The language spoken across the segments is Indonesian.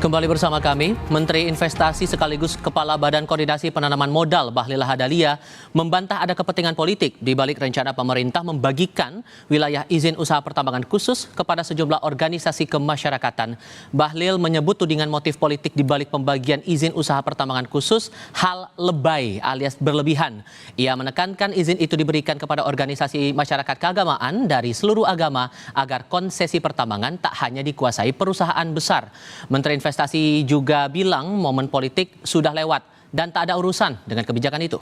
Kembali bersama kami, Menteri Investasi sekaligus Kepala Badan Koordinasi Penanaman Modal Bahlil Lahadalia membantah ada kepentingan politik di balik rencana pemerintah membagikan wilayah izin usaha pertambangan khusus kepada sejumlah organisasi kemasyarakatan. Bahlil menyebut tudingan motif politik di balik pembagian izin usaha pertambangan khusus hal lebay alias berlebihan. Ia menekankan izin itu diberikan kepada organisasi masyarakat keagamaan dari seluruh agama agar konsesi pertambangan tak hanya dikuasai perusahaan besar. Menteri Investasi juga bilang momen politik sudah lewat dan tak ada urusan dengan kebijakan itu.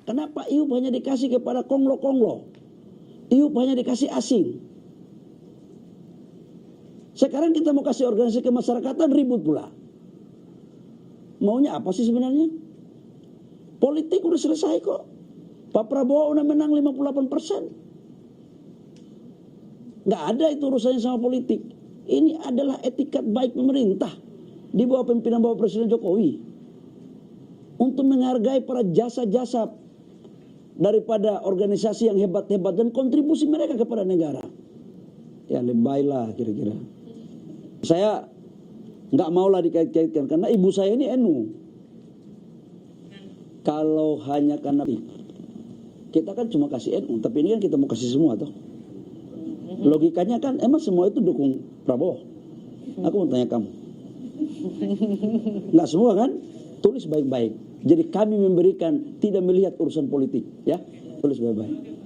Kenapa IUP hanya dikasih kepada konglo-konglo? IUP hanya dikasih asing. Sekarang kita mau kasih organisasi kemasyarakatan ribut pula. Maunya apa sih sebenarnya? Politik udah selesai kok. Pak Prabowo udah menang 58%. Nggak ada itu urusannya sama politik. Ini adalah etikat baik pemerintah di bawah pimpinan Bapak Presiden Jokowi untuk menghargai para jasa-jasa daripada organisasi yang hebat-hebat dan kontribusi mereka kepada negara. Ya lebay lah kira-kira. Saya nggak maulah dikait-kaitkan karena ibu saya ini NU. Kalau hanya karena kita kan cuma kasih NU, tapi ini kan kita mau kasih semua toh. Logikanya kan emang semua itu dukung Prabowo. Aku mau tanya kamu. Nggak semua kan? Tulis baik-baik. Jadi kami memberikan tidak melihat urusan politik, ya. Tulis baik-baik.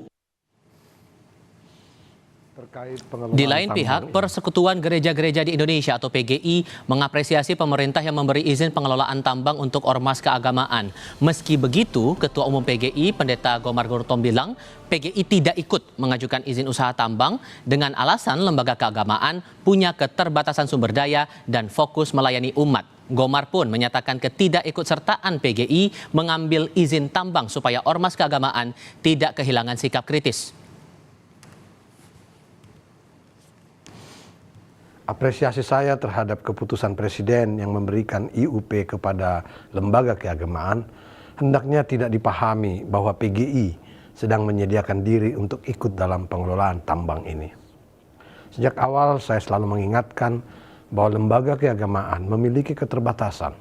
Di lain pihak, Persekutuan Gereja-Gereja di Indonesia atau PGI mengapresiasi pemerintah yang memberi izin pengelolaan tambang untuk ormas keagamaan. Meski begitu, Ketua Umum PGI Pendeta Gomar Gurtom bilang PGI tidak ikut mengajukan izin usaha tambang dengan alasan lembaga keagamaan punya keterbatasan sumber daya dan fokus melayani umat. Gomar pun menyatakan ketidakikutsertaan PGI mengambil izin tambang supaya ormas keagamaan tidak kehilangan sikap kritis. Apresiasi saya terhadap keputusan Presiden yang memberikan IUP kepada lembaga keagamaan hendaknya tidak dipahami bahwa PGI sedang menyediakan diri untuk ikut dalam pengelolaan tambang ini. Sejak awal saya selalu mengingatkan bahwa lembaga keagamaan memiliki keterbatasan,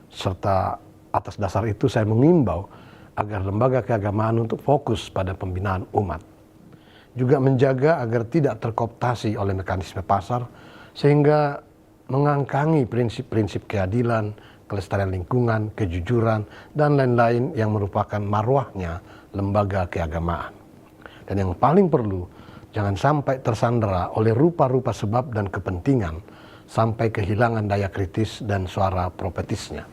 serta atas dasar itu saya mengimbau agar lembaga keagamaan untuk fokus pada pembinaan umat. Juga menjaga agar tidak terkooptasi oleh mekanisme pasar sehingga mengangkangi prinsip-prinsip keadilan, kelestarian lingkungan, kejujuran, dan lain-lain yang merupakan marwahnya lembaga keagamaan. Dan yang paling perlu, jangan sampai tersandera oleh rupa-rupa sebab dan kepentingan sampai kehilangan daya kritis dan suara propetisnya.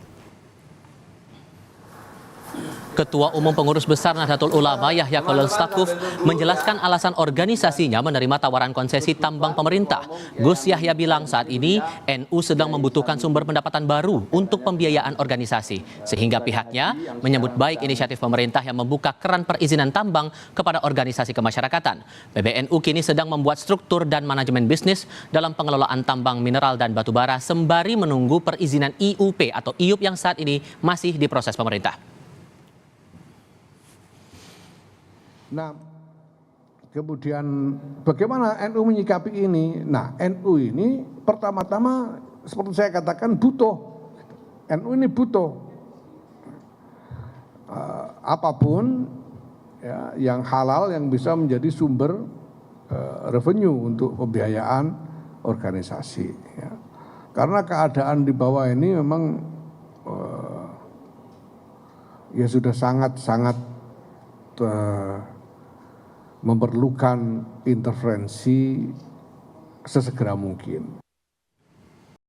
Ketua Umum Pengurus Besar Nahdlatul Ulama Yahya Khalil Stakuf menjelaskan alasan organisasinya menerima tawaran konsesi tambang pemerintah. Gus Yahya bilang saat ini NU sedang membutuhkan sumber pendapatan baru untuk pembiayaan organisasi. Sehingga pihaknya menyambut baik inisiatif pemerintah yang membuka keran perizinan tambang kepada organisasi kemasyarakatan. PBNU kini sedang membuat struktur dan manajemen bisnis dalam pengelolaan tambang mineral dan batubara sembari menunggu perizinan IUP atau IUP yang saat ini masih diproses pemerintah. Nah, kemudian bagaimana NU menyikapi ini? Nah, NU ini pertama-tama seperti saya katakan butuh. NU ini butuh apapun ya, yang halal yang bisa menjadi sumber revenue untuk pembiayaan organisasi. Ya. Karena keadaan di bawah ini memang ya sudah sangat-sangat memerlukan intervensi sesegera mungkin.